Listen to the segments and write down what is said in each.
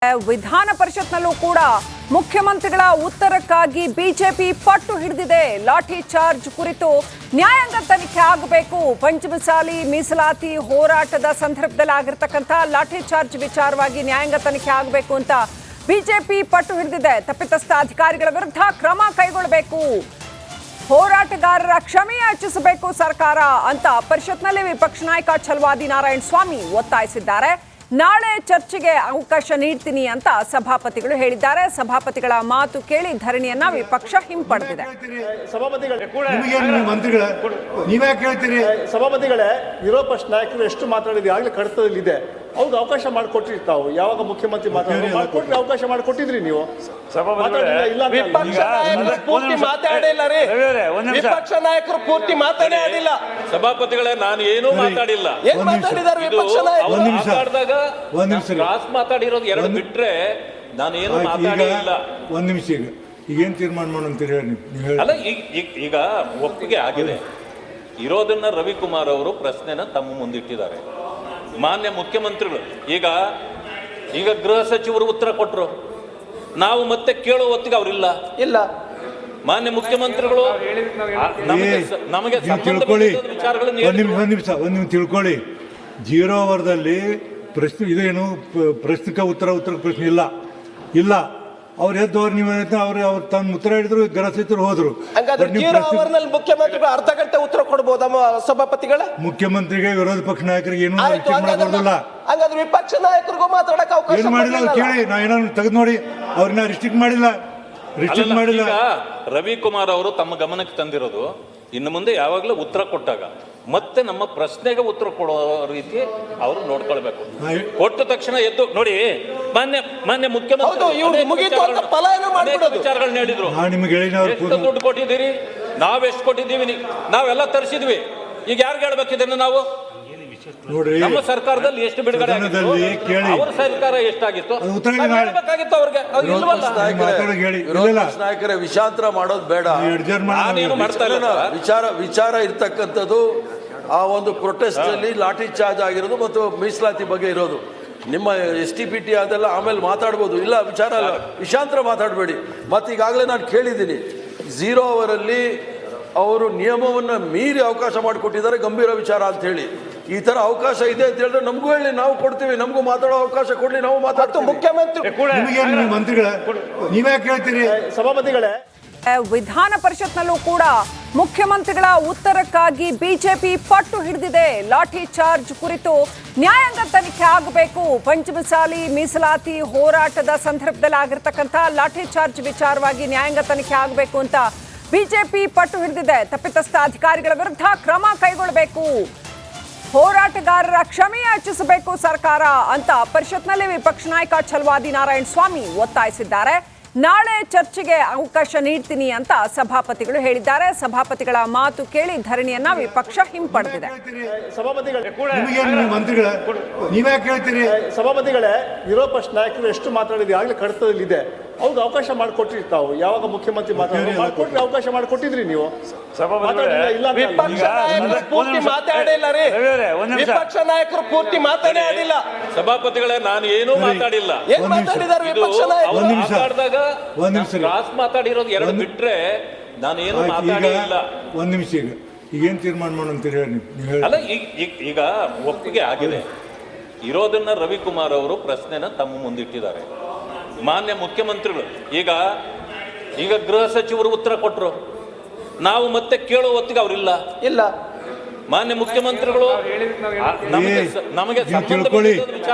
ವಿಧಾನ ಪರಿಷತ್ನಲ್ಲೂ ಕೂಡ ಮುಖ್ಯಮಂತ್ರಿಗಳ ಉತ್ತರಕ್ಕಾಗಿ ಬಿಜೆಪಿ ಪಟ್ಟು ಹಿಡಿದಿದೆ. ಲಾಠಿ ಚಾರ್ಜ್ ಕುರಿತು ನ್ಯಾಯಾಂಗ ತನಿಖೆ ಆಗಬೇಕು. ಪಂಚಮಸಾಲಿ ಮೀಸಲಾತಿ ಹೋರಾಟದ ಸಂದರ್ಭದಲ್ಲಿ ಆಗಿರತಕ್ಕಂಥ ಲಾಠಿ ಚಾರ್ಜ್ ವಿಚಾರವಾಗಿ ನ್ಯಾಯಾಂಗ ತನಿಖೆ ಆಗಬೇಕು ಅಂತ ಬಿಜೆಪಿ ಪಟ್ಟು ಹಿಡಿದಿದೆ. ತಪ್ಪಿತಸ್ಥ ಅಧಿಕಾರಿಗಳ ವಿರುದ್ಧ ಕ್ರಮ ಕೈಗೊಳ್ಳಬೇಕು, ಹೋರಾಟಗಾರರ ಕ್ಷಮೆ ಯಾಚಿಸಬೇಕು ಸರ್ಕಾರ ಅಂತ ಪರಿಷತ್ನಲ್ಲಿ ವಿಪಕ್ಷ ನಾಯಕ ಛಲವಾದಿ ನಾರಾಯಣ ಸ್ವಾಮಿ ಒತ್ತಾಯಿಸಿದ್ದಾರೆ. ನಾಳೆ ಚರ್ಚೆಗೆ ಅವಕಾಶ ನೀಡ್ತೀನಿ ಅಂತ ಸಭಾಪತಿಗಳು ಹೇಳಿದ್ದಾರೆ. ಸಭಾಪತಿಗಳ ಮಾತು ಕೇಳಿ ಧರಣಿಯನ್ನ ವಿಪಕ್ಷ ಹಿಂಪಡೆದಿದೆ. ಸಭಾಪತಿಗಳೇ, ವಿರೋಧ ಪಕ್ಷ ನಾಯಕರು ಎಷ್ಟು ಮಾತಾಡಿದ್ರು ಆಗಲೇ ಕಡತದಲ್ಲಿದೆ. ಅವ್ರಿಗೆ ಅವಕಾಶ ಮಾಡಿಕೊಟ್ಟಿರಿ ತಾವು. ಯಾವಾಗ ಮುಖ್ಯಮಂತ್ರಿ ಮಾಡಿಕೊಟ್ರಿ ಅವಕಾಶ ಮಾಡಿಕೊಟ್ಟಿದ್ರಿ ನೀವು. ವಿಪಕ್ಷ ನಾಯಕರು ಪೂರ್ತಿ ಮಾತಾಡಿಲ್ಲ. ಸಭಾಪತಿಗಳೇ, ನಾನು ಏನೂ ಮಾತಾಡಿಲ್ಲ. ಏನ್ ಮಾತಾಡಿದಾರೆ ವಿಪಕ್ಷ ನಾಯಕರು? ಕ್ರಾಸ್ ಮಾತಾಡಿರೋದು ಎರಡು ಬಿಟ್ರೆ ನಾನೇನು ಮಾತಾಡಿಲ್ಲ. ಒಂದ್ ನಿಮಿಷ. ಈಗೇನ್ ತೀರ್ಮಾನ ಮಾಡಂತೀರಿ ಅಲ್ಲ, ಈಗ ಒಪ್ಪಿಗೆ ಆಗಿದೆ. ಇರೋದನ್ನ ರವಿಕುಮಾರ್ ಅವರು ಪ್ರಶ್ನೆನ ತಮ್ಮ ಮುಂದಿಟ್ಟಿದ್ದಾರೆ. ಮಾನ್ಯ ಮುಖ್ಯಮಂತ್ರಿಗಳು ಈಗ ಗೃಹ ಸಚಿವರು ಉತ್ತರ ಕೊಟ್ಟರು. ನಾವು ಮತ್ತೆ ಕೇಳೋ ಹೊತ್ತಿಗೆ ಅವ್ರಿಲ್ಲ. ಇಲ್ಲ, ಮಾನ್ಯ ಮುಖ್ಯಮಂತ್ರಿಗಳು ನಮಗೆ ತಿಳ್ಕೊಳ್ಳಿ. ಒಂದ್ ನಿಮಿಷ ತಿಳ್ಕೊಳ್ಳಿ. 0 ಅವರ್ದಲ್ಲಿ ಪ್ರಶ್ನೆ ಇದೇನು ಪ್ರಶ್ನಿಕ ಉತ್ತರ ಪ್ರಶ್ನೆ ಇಲ್ಲ. ಅವ್ರು ಎದ್ದವ್ರು ನೀವು ಅವ್ರು ತಮ್ಮ ಉತ್ತರ ಹೇಳಿದ್ರು, ಗೃಹ ಸಚಿವರು ಹೋದ್ರು. ಮುಖ್ಯಮಂತ್ರಿಗಳು ಅರ್ಧ ಗಂಟೆ ಉತ್ತರ ಕೊಡಬಹುದಾ ಸಭಾಪತಿಗಳ? ಮುಖ್ಯಮಂತ್ರಿಗೆ ವಿರೋಧ ಪಕ್ಷ ನಾಯಕರಿಗೆ ಏನು ಮಾಡೋದಿಲ್ಲ. ಹಾಗಾದ್ರೆ ವಿಪಕ್ಷ ನಾಯಕರಿಗೂ ಮಾತಾಡಕ್ಕೆ ಅವಕಾಶ ಏನು ಮಾಡಿಲ್ಲ ಕೇಳಿ. ನಾ ಏನಾದ್ರು ತೆಗೆದು ನೋಡಿ, ಅವ್ರನ್ನ ರಿಸ್ಟ್ರಿಕ್ಟ್ ಮಾಡಿಲ್ಲ. ರವಿಕುಮಾರ್ ಅವರು ತಮ್ಮ ಗಮನಕ್ಕೆ ತಂದಿರೋದು, ಇನ್ನು ಮುಂದೆ ಯಾವಾಗಲೂ ಉತ್ತರ ಕೊಟ್ಟಾಗ ಮತ್ತೆ ನಮ್ಮ ಪ್ರಶ್ನೆಗೆ ಉತ್ತರ ಕೊಡೋ ರೀತಿ ಅವರು ನೋಡ್ಕೊಳ್ಬೇಕು. ಕೊಟ್ಟ ತಕ್ಷಣ ಎದ್ದು ನೋಡಿ, ಮಾನ್ಯ ಮುಖ್ಯಮಂತ್ರಿ ವಿಚಾರಗಳನ್ನ ಹೇಳಿದ್ರು. ಎಷ್ಟು ದುಡ್ಡು ಕೊಟ್ಟಿದ್ದೀರಿ, ನಾವೆಷ್ಟು ಕೊಟ್ಟಿದ್ದೀವಿ, ನಾವೆಲ್ಲ ತರಿಸಿದ್ವಿ. ಈಗ ಯಾರಿಗೆ ಹೇಳ್ಬೇಕಿದೆ? ನಾವು ನಮ್ಮ ಸರ್ಕಾರದಲ್ಲಿ ಎಷ್ಟು ಬಿಡುಗಡೆ ಅವ್ರ ಸರ್ಕಾರ ಎಷ್ಟಾಗಿತ್ತು ನಾಯಕರೇ, ವಿಷಾಂತರ ಮಾಡೋದು ಬೇಡ. ನಾನೇನು ಮಾಡ್ತಾ ಇಲ್ಲ. ವಿಚಾರ ಇರ್ತಕ್ಕಂಥದ್ದು ಆ ಒಂದು ಪ್ರೊಟೆಸ್ಟ್ ಅಲ್ಲಿ ಲಾಠಿ ಚಾರ್ಜ್ ಆಗಿರೋದು ಮತ್ತು ಮೀಸಲಾತಿ ಬಗ್ಗೆ ಇರೋದು. ನಿಮ್ಮ STPT ಅದೆಲ್ಲ ಆಮೇಲೆ ಮಾತಾಡ್ಬೋದು. ಇಲ್ಲ, ವಿಚಾರ ಅಲ್ಲ, ವಿಷಾಂತರ ಮಾತಾಡಬೇಡಿ. ಮತ್ತೆ ಈಗಾಗಲೇ ನಾನು ಕೇಳಿದ್ದೀನಿ, 0 ಅವರಲ್ಲಿ ಅವರು ನಿಯಮವನ್ನು ಮೀರಿ ಅವಕಾಶ ಮಾಡಿಕೊಟ್ಟಿದ್ದಾರೆ, ಗಂಭೀರ ವಿಚಾರ ಅಂತ ಹೇಳಿ. ಈ ತರ ಅವಕಾಶ ಇದೆ ಅಂತ ಹೇಳಿದ್ರೆ ನಮಗೂ ಹೇಳಿ, ನಾವು ಕೊಡ್ತೀವಿ. ನಮಗೂ ಮಾತಾಡೋ ಅವಕಾಶ ಕೊಡ್ಲಿ, ನಾವು ಮಾತಾಡ್ತೀವಿ. ಮಂತ್ರಿಗಳ ನೀವೇ ಕೇಳ್ತೀರಿ. ಸಭಾಪತಿಗಳೇ, ವಿಧಾನ ಪರಿಷತ್ನಲ್ಲೂ ಕೂಡ ಮುಖ್ಯಮಂತ್ರಿಗಳ ಉತ್ತರಕ್ಕಾಗಿ ಬಿಜೆಪಿ ಪಟ್ಟು ಹಿಡಿದಿದೆ. ಲಾಠಿ ಚಾರ್ಜ್ ಕುರಿತು ನ್ಯಾಯಾಂಗ ತನಿಖೆ ಆಗಬೇಕು. ಪಂಚಮಸಾಲಿ ಮೀಸಲಾತಿ ಹೋರಾಟದ ಸಂದರ್ಭದಲ್ಲಿ ಆಗಿರತಕ್ಕಂಥ ಲಾಠಿ ಚಾರ್ಜ್ ವಿಚಾರವಾಗಿ ನ್ಯಾಯಾಂಗ ತನಿಖೆ ಆಗಬೇಕು ಅಂತ ಬಿಜೆಪಿ ಪಟ್ಟು ಹಿಡಿದಿದೆ. ತಪ್ಪಿತಸ್ಥ ಅಧಿಕಾರಿಗಳ ವಿರುದ್ಧ ಕ್ರಮ ಕೈಗೊಳ್ಳಬೇಕು, ಹೋರಾಟಗಾರರ ಕ್ಷಮೆ ಯಾಚಿಸಬೇಕು ಸರ್ಕಾರ ಅಂತ ಪರಿಷತ್ನಲ್ಲಿ ವಿಪಕ್ಷ ನಾಯಕ ಛಲವಾದಿ ನಾರಾಯಣ ಸ್ವಾಮಿ ಒತ್ತಾಯಿಸಿದ್ದಾರೆ. ನಾಳೆ ಚರ್ಚೆಗೆ ಅವಕಾಶ ನೀಡ್ತೀನಿ ಅಂತ ಸಭಾಪತಿಗಳು ಹೇಳಿದ್ದಾರೆ. ಸಭಾಪತಿಗಳ ಮಾತು ಕೇಳಿ ಧರಣಿಯನ್ನ ವಿಪಕ್ಷ ಹಿಂಪಡೆದಿದೆ. ನೀವೇ ಕೇಳ್ತೀರಿ. ಸಭಾಪತಿಗಳೇ, ವಿರೋಧ ಪಕ್ಷ ನಾಯಕರು ಎಷ್ಟು ಮಾತಾಡಿದ್ರು ಆಗಲೇ ಕಡತದಲ್ಲಿದೆ. ಅವ್ರಿಗೆ ಅವಕಾಶ ಮಾಡಿಕೊಟ್ಟಿರಿ ತಾವು. ಯಾವಾಗ ಮುಖ್ಯಮಂತ್ರಿ ಮಾಡಿಕೊಟ್ರಿ ಅವಕಾಶ ಮಾಡಿಕೊಟ್ಟಿದ್ರಿ ನೀವು. ವಿಪಕ್ಷ ನಾಯಕರು ಪೂರ್ತಿ ಮಾತಾಡಿಲ್ಲ. ವಿಪಕ್ಷ ನಾಯಕರು ಪೂರ್ತಿ ಮಾತಾಡಿಲ್ಲ. ಸಭಾಪತಿಗಳೇ, ನಾನು ಏನೂ ಮಾತಾಡಿಲ್ಲ. ಏನ್ ಮಾತಾಡಿದಾರೆ ವಿಪಕ್ಷ ನಾಯಕರು? ಕ್ರಾಸ್ ಮಾತಾಡಿರೋದು ಎರಡು ಬಿಟ್ರೆ ನಾನೇನು ಮಾತಾಡಿಲ್ಲ. ಒಂದ್ ನಿಮಿಷ. ಈಗೇನ್ ತೀರ್ಮಾನ ಮಾಡಂತೀರಿ ಅಲ್ಲ, ಈಗ ಒಪ್ಪಿಗೆ ಆಗಿದೆ. ಇರೋದನ್ನ ರವಿಕುಮಾರ್ ಅವರು ಪ್ರಶ್ನೆನ ತಮ್ಮ ಮುಂದಿಟ್ಟಿದ್ದಾರೆ. ಮಾನ್ಯ ಮುಖ್ಯಮಂತ್ರಿಗಳು ಈಗ ಗೃಹ ಸಚಿವರು ಉತ್ತರ ಕೊಟ್ಟರು. ನಾವು ಮತ್ತೆ ಕೇಳೋ ಹೊತ್ತಿಗೆ ಅವ್ರಿಲ್ಲ. ಇಲ್ಲ, ಮಾನ್ಯ ಮುಖ್ಯಮಂತ್ರಿಗಳು ನಮಗೆ ತಿಳ್ಕೊಳ್ಳಿ.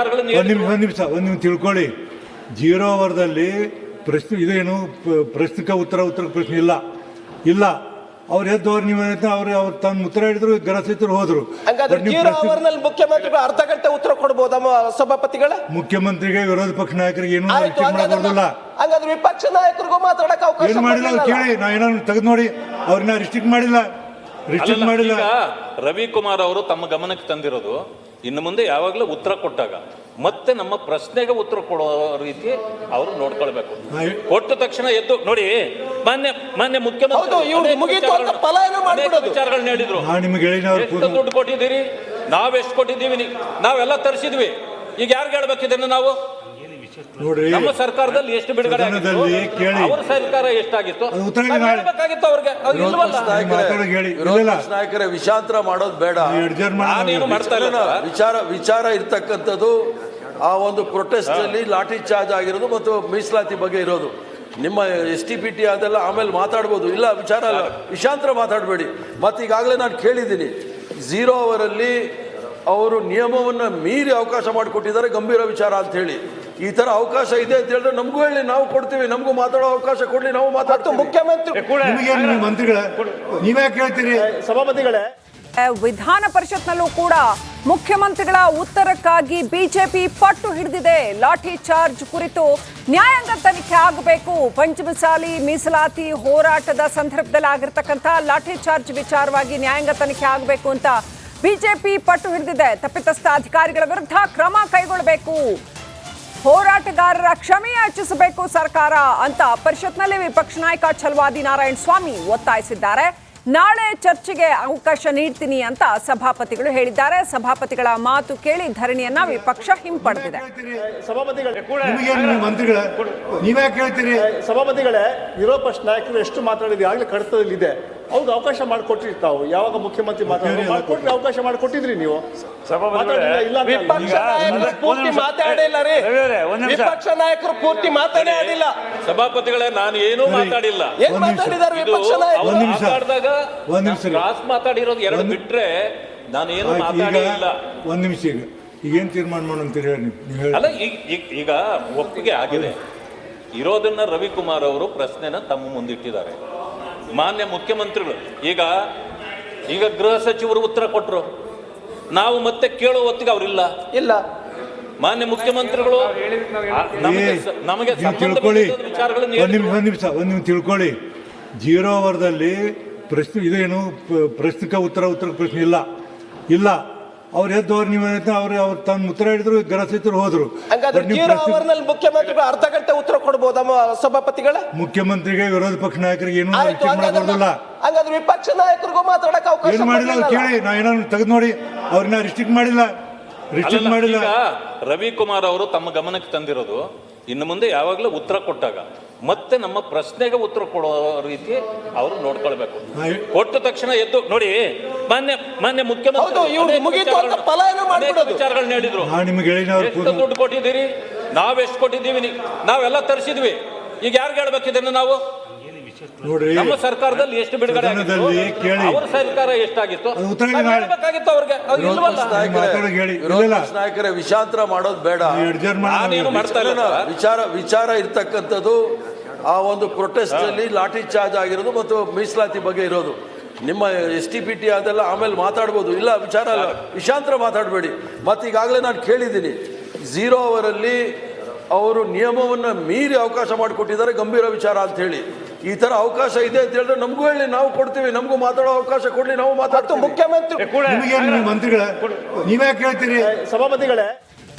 ಒಂದ್ ನಿಮಿಷ ತಿಳ್ಕೊಳ್ಳಿ. 0 ಅವರ್ದಲ್ಲಿ ಪ್ರಶ್ನೆ ಇದೇನು ಪ್ರಶ್ನಿಕ ಉತ್ತರ ಪ್ರಶ್ನೆ ಇಲ್ಲ. ಅವ್ರು ಎದ್ದವ್ರು ನೀವು ಅವ್ರು ತಮ್ಮ ಉತ್ತರ ಹೇಳಿದ್ರು, ಗೃಹ ಸಚಿವರು ಹೋದ್ರು. ಮುಖ್ಯಮಂತ್ರಿಗಳು ಅರ್ಧ ಗಂಟೆ ಉತ್ತರ ಕೊಡಬಹುದಾ ಸಭಾಪತಿಗಳ? ಮುಖ್ಯಮಂತ್ರಿಗೆ ವಿರೋಧ ಪಕ್ಷ ನಾಯಕರಿಗೆ ಏನು ಮಾಡೋದಿಲ್ಲ. ಹಾಗಾದ್ರೆ ವಿಪಕ್ಷ ನಾಯಕರಿಗೂ ಮಾತಾಡಕ್ಕೆ ಅವಕಾಶ ಏನು ಮಾಡಿಲ್ಲ ಕೇಳಿ. ನಾ ಏನಾದ್ರು ತೆಗೆದು ನೋಡಿ, ಅವ್ರನ್ನ ರಿಸ್ಟ್ರಿಕ್ಟ್ ಮಾಡಿಲ್ಲ. ರವಿಕುಮಾರ್ ಅವರು ತಮ್ಮ ಗಮನಕ್ಕೆ ತಂದಿರೋದು, ಇನ್ನು ಮುಂದೆ ಯಾವಾಗಲೂ ಉತ್ತರ ಕೊಟ್ಟಾಗ ಮತ್ತೆ ನಮ್ಮ ಪ್ರಶ್ನೆಗೆ ಉತ್ತರ ಕೊಡೋ ರೀತಿ ಅವರು ನೋಡ್ಕೊಳ್ಬೇಕು. ಕೊಟ್ಟ ತಕ್ಷಣ ಎದ್ದು ನೋಡಿ, ಮಾನ್ಯ ಮುಖ್ಯಮಂತ್ರಿ ವಿಚಾರಗಳನ್ನ ಹೇಳಿದ್ರು. ಎಷ್ಟು ದುಡ್ಡು ಕೊಟ್ಟಿದ್ದೀರಿ, ನಾವೆಷ್ಟು ಕೊಟ್ಟಿದ್ದೀವಿ, ನಾವೆಲ್ಲ ತರಿಸಿದ್ವಿ. ಈಗ ಯಾರಿಗೆ ಹೇಳ್ಬೇಕಿದೆ? ನಾವು ನೋಡ್ರಿ, ನಮ್ಮ ಸರ್ಕಾರದಲ್ಲಿ ಎಷ್ಟು ಬಿಡುಗಡೆ ಸದನದಲ್ಲಿ ಕೇಳಿ. ಅವ್ರ ಸರ್ಕಾರ ಎಷ್ಟಾಗಿತ್ತು ಅದು ಉತ್ತರ ನಾವ್ ನಾಳೆ. ಹೇಳ್ಬೇಕಾಗಿತ್ತು ಅವ್ರಿಗೆ ಅವ್ರು ವಿರೋಧ ಇಲ್ವಲ್ಲ. ಪಕ್ಷ ನಾಯಕರೇ, ಮಾತಾಡೋಕೆ ಹೇಳಿ. ವಿರೋಧ ಇಲ್ಲ. ಪಕ್ಷ ನಾಯಕರೇ ವಿಷಾಂತರ ಮಾಡೋದು ಬೇಡ. ನಾನೇನು ಮಾಡ್ತಾ ಇಲ್ಲ ಸರ್. ವಿಚಾರ ಇರ್ತಕ್ಕಂಥದ್ದು ಆ ಒಂದು ಪ್ರೊಟೆಸ್ಟ್ ಅಲ್ಲಿ ಲಾಠಿ ಚಾರ್ಜ್ ಆಗಿರೋದು ಮತ್ತು ಮೀಸಲಾತಿ ಬಗ್ಗೆ ಇರೋದು. ನಿಮ್ಮ STPT ಅದೆಲ್ಲ ಆಮೇಲೆ ಮಾತಾಡ್ಬೋದು. ಇಲ್ಲ ವಿಚಾರ ಅಲ್ಲ, ವಿಷಾಂತರ ಮಾತಾಡಬೇಡಿ. ಮತ್ತೆ ಈಗಾಗಲೇ ನಾನು ಕೇಳಿದ್ದೀನಿ, 0 ಅವರಲ್ಲಿ ಅವರು ನಿಯಮವನ್ನ ಮೀರಿ ಅವಕಾಶ ಮಾಡಿಕೊಟ್ಟಿದ್ದಾರೆ, ಗಂಭೀರ ವಿಚಾರ ಅಂತ ಹೇಳಿ. ಈ ತರ ಅವಕಾಶ ಇದೆ ಅಂತ ಹೇಳಿದ್ರೆ ನಮಗೂ ಹೇಳಿ, ನಾವು ಕೊಡ್ತೀವಿ. ನಮಗೂ ಮಾತಾಡೋ ಅವಕಾಶ ಕೊಡ್ಲಿ, ನಾವು ಮತ್ತು ಮಾತಾಡ್ತೀವಿ. ಮುಖ್ಯಮಂತ್ರಿ ನಿಮಗೆ ನಿಮ್ಮ ಮಂತ್ರಿಗಳ ನೀವ್ಯಾಕೆ ಹೇಳ್ತೀರಿ? ಸಭಾಪತಿಗಳೇ, ವಿಧಾನ ಪರಿಷತ್ನಲ್ಲೂ ಕೂಡ ಮುಖ್ಯಮಂತ್ರಿಗಳ ಉತ್ತರಕ್ಕಾಗಿ ಬಿಜೆಪಿ ಪಟ್ಟು ಹಿಡಿದಿದೆ. ಲಾಠಿ ಚಾರ್ಜ್ ಕುರಿತು ನ್ಯಾಯಾಂಗ ತನಿಖೆ ಆಗಬೇಕು. ಪಂಚಮಸಾಲಿ ಮೀಸಲಾತಿ ಹೋರಾಟದ ಸಂದರ್ಭದಲ್ಲಿ ಆಗಿರ್ತಕ್ಕಂಥ ಲಾಠಿ ಚಾರ್ಜ್ ವಿಚಾರವಾಗಿ ನ್ಯಾಯಾಂಗ ತನಿಖೆ ಆಗಬೇಕು ಅಂತ ಬಿಜೆಪಿ ಪಟ್ಟು ಹಿಡಿದಿದೆ. ತಪ್ಪಿತಸ್ಥ ಅಧಿಕಾರಿಗಳ ವಿರುದ್ಧ ಕ್ರಮ ಕೈಗೊಳ್ಳಬೇಕು, ಹೋರಾಟಗಾರರ ಕ್ಷಮೆ ಯಾಚಿಸಬೇಕು ಸರ್ಕಾರ ಅಂತ ಪರಿಷತ್ನಲ್ಲಿ ವಿಪಕ್ಷ ನಾಯಕ ಛಲವಾದಿ ನಾರಾಯಣ ಸ್ವಾಮಿ ಒತ್ತಾಯಿಸಿದ್ದಾರೆ. ನಾಳೆ ಚರ್ಚೆಗೆ ಅವಕಾಶ ನೀಡ್ತೀನಿ ಅಂತ ಸಭಾಪತಿಗಳು ಹೇಳಿದ್ದಾರೆ. ಸಭಾಪತಿಗಳ ಮಾತು ಕೇಳಿ ಧರಣಿಯನ್ನ ವಿಪಕ್ಷ ಹಿಂಪಡೆದಿದೆ. ಸಭಾಪತಿಗಳೇ, ನಿಮಗೆ ನಿಮ್ಮ ಮಂತ್ರಿಗಳ ನೀವ್ಯಾಕೆ ಹೇಳ್ತೀರಿ? ಸಭಾಪತಿಗಳೇ, ವಿರೋಧ ಪಕ್ಷ ನಾಯಕರು ಎಷ್ಟು ಮಾತಾಡಿದ್ರು ಆಗ್ಲೇ ಕಡತದಲ್ಲಿದೆ. ಅವ್ರಿಗೆ ಅವಕಾಶ ಮಾಡಿಕೊಟ್ಟಿರಿ ತಾವು. ಯಾವಾಗ ಮುಖ್ಯಮಂತ್ರಿ ಮಾಡಿಕೊಟ್ರಿ ಅವಕಾಶ ಮಾಡಿಕೊಟ್ಟಿದ್ರಿ ನೀವು. ಮಾತಾಡಿಲ್ಲ, ಇಲ್ಲ ಅಂತ ಅಲ್ಲ. ವಿಪಕ್ಷ ನಾಯಕರು ಪೂರ್ತಿ ಮಾತಾಡಿಲ್ಲ ರೀ. ವಿಪಕ್ಷ ನಾಯಕರು ಪೂರ್ತಿ ಮಾತಾಡೇ ಆಡಿಲ್ಲ. ಸಭಾಪತಿಗಳೇ, ನಾನು ಏನೂ ಮಾತಾಡಿಲ್ಲ. ಏನ್ ಮಾತಾಡಿದಾರೆ ವಿಪಕ್ಷ ನಾಯಕರು? ಒಂದ್ ನಿಮಿಷ. ಒಂದ್ ನಿಮಿಷ. ಕ್ರಾಸ್ ಮಾತಾಡಿರೋದು ಎರಡು ಬಿಟ್ರೆ ನಾನೇನು ಮಾತಾಡಿಲ್ಲ. ಒಂದ್ ನಿಮಿಷ. ಈಗೇನ್ ತೀರ್ಮಾನ ಮಾಡಂತೀರಿ ಹೇಳಿ ನೀವು ಹೇಳಿ. ಅಲ್ಲ, ಈಗ ಒಪ್ಪಿಗೆ ಆಗಿದೆ. ಇರೋದನ್ನ ರವಿಕುಮಾರ್ ಅವರು ಪ್ರಶ್ನೆನ ತಮ್ಮ ಮುಂದಿಟ್ಟಿದ್ದಾರೆ. ಮಾನ್ಯ ಮುಖ್ಯಮಂತ್ರಿಗಳು ಈಗ ಗೃಹ ಸಚಿವರು ಉತ್ತರ ಕೊಟ್ಟರು. ನಾವು ಮತ್ತೆ ಕೇಳೋ ಹೊತ್ತಿಗೆ ಅವರಿಲ್ಲ. ಇಲ್ಲ. ಮಾನ್ಯ ಮುಖ್ಯಮಂತ್ರಿಗಳು ನಮಗೆ ನೀವು ತಿಳ್ಕೊಳ್ಳಿ. ವಿಚಾರಗಳನ್ನು ಒಂದ್ ನಿಮಿಷ ತಿಳ್ಕೊಳ್ಳಿ. 0 ಅವರ್ದಲ್ಲಿ ಪ್ರಶ್ನೆ ಇದೇನು ಪ್ರಶ್ನಿಕ ಉತ್ತರ ಪ್ರಶ್ನೆ ಇಲ್ಲ. ಅವ್ರು ಎದ್ದವ್ರು ನೀವು ಅವ್ರು ತಮ್ಮ ಉತ್ತರ ಹಿಡಿದ್ರು, ಗೃಹ ಸಚಿವರು ಹೋದ್ರು. ಹಂಗಾದ್ರೆ 0 ಅವರ್ನಲ್ಲಿ ಮುಖ್ಯಮಂತ್ರಿಗಳು ಅರ್ಧ ಗಂಟೆ ಉತ್ತರ ಕೊಡ್ಬೋದಮ್ಮ ಸಭಾಪತಿಗಳ? ಮುಖ್ಯಮಂತ್ರಿಗೆ ವಿರೋಧ ಪಕ್ಷ ನಾಯಕರಿಗೆ ಏನು ಆಯ್ತು, ಮಾಡೋದಿಲ್ಲ. ಹಂಗಾದ್ರೆ ವಿಪಕ್ಷ ನಾಯಕರಿಗೂ ಮಾತಾಡಕ್ಕೆ ಅವಕಾಶ ಏನು ಮಾಡಿಲ್ಲ ಅವ್ರು ಕೇಳಿ. ನಾ ಏನಾದ್ರು ತೆಗೆದು ನೋಡಿ, ಅವ್ರನ್ನ ರಿಸ್ಟ್ರಿಕ್ಟ್ ಮಾಡಿಲ್ಲ. ಈಗ ರವಿಕುಮಾರ್ ಅವರು ತಮ್ಮ ಗಮನಕ್ಕೆ ತಂದಿರೋದು, ಇನ್ನು ಮುಂದೆ ಯಾವಾಗಲೂ ಉತ್ತರ ಕೊಟ್ಟಾಗ ಮತ್ತೆ ನಮ್ಮ ಪ್ರಶ್ನೆಗೆ ಉತ್ತರ ಕೊಡೋ ರೀತಿ ಅವರು ನೋಡ್ಕೊಳ್ಬೇಕು. ಕೊಟ್ಟ ತಕ್ಷಣ ಎದ್ದು ನೋಡಿ, ಮಾನ್ಯ ಮುಖ್ಯಮಂತ್ರಿ ವಿಚಾರಗಳನ್ನ ಹೇಳಿದ್ರು. ಎಷ್ಟು ದುಡ್ಡು ಕೊಟ್ಟಿದ್ದೀರಿ, ನಾವೆಷ್ಟು ಕೊಟ್ಟಿದ್ದೀವಿ, ನಾವೆಲ್ಲ ತರಿಸಿದ್ವಿ. ಈಗ ಯಾರಿಗೆ ಹೇಳ್ಬೇಕಿದೆ ನಾವು? ನೋಡ್ರಿ, ನಮ್ಮ ಸರ್ಕಾರದಲ್ಲಿ ಎಷ್ಟು ಬಿಡುಗಡೆ ಅವ್ರ ಸರ್ಕಾರ ಎಷ್ಟಾಗಿತ್ತು ಹೇಳ್ಬೇಕಾಗಿತ್ತು ಅವ್ರಿಗೆ. ವಿರೋಧ ಪಕ್ಷ ನಾಯಕರೇ ವಿಷಾಂತರ ಮಾಡೋದು ಬೇಡ. ನಾನೇನು ಮಾಡ್ತಾ ಇಲ್ಲ. ವಿಚಾರ ಇರ್ತಕ್ಕಂಥದ್ದು ಆ ಒಂದು ಪ್ರೊಟೆಸ್ಟ್ ಅಲ್ಲಿ ಲಾಠಿ ಚಾರ್ಜ್ ಆಗಿರೋದು ಮತ್ತು ಮೀಸಲಾತಿ ಬಗ್ಗೆ ಇರೋದು. ನಿಮ್ಮ STPT ಅದೆಲ್ಲ ಆಮೇಲೆ ಮಾತಾಡ್ಬೋದು. ಇಲ್ಲ ವಿಚಾರ ಅಲ್ಲ, ವಿಷಾಂತರ ಮಾತಾಡಬೇಡಿ. ಮತ್ತೆ ಈಗಾಗಲೇ ನಾನು ಕೇಳಿದ್ದೀನಿ, 0 ಅವರಲ್ಲಿ ಅವರು ನಿಯಮವನ್ನ ಮೀರಿ ಅವಕಾಶ ಮಾಡಿಕೊಟ್ಟಿದ್ದಾರೆ, ಗಂಭೀರ ವಿಚಾರ ಅಂತ ಹೇಳಿ. ಈ ತರ ಅವಕಾಶ ಇದೆ ಅಂತ ಹೇಳಿದ್ರೆ ನಮಗೂ ಹೇಳಿ, ನಾವು ಕೊಡ್ತೀವಿ. ನಮಗೂ ಮಾತಾಡೋ ಅವಕಾಶ ಕೊಡ್ಲಿ, ನಾವು ಮಾತಾಡ್ತೀವಿ. ಮುಖ್ಯಮಂತ್ರಿ ನಿಮಗೆ ನಿಮ್ಮ ಮಂತ್ರಿಗಳ ನೀವ್ಯಾಕೆ ಹೇಳ್ತೀರಿ? ಸಭಾಪತಿಗಳೇ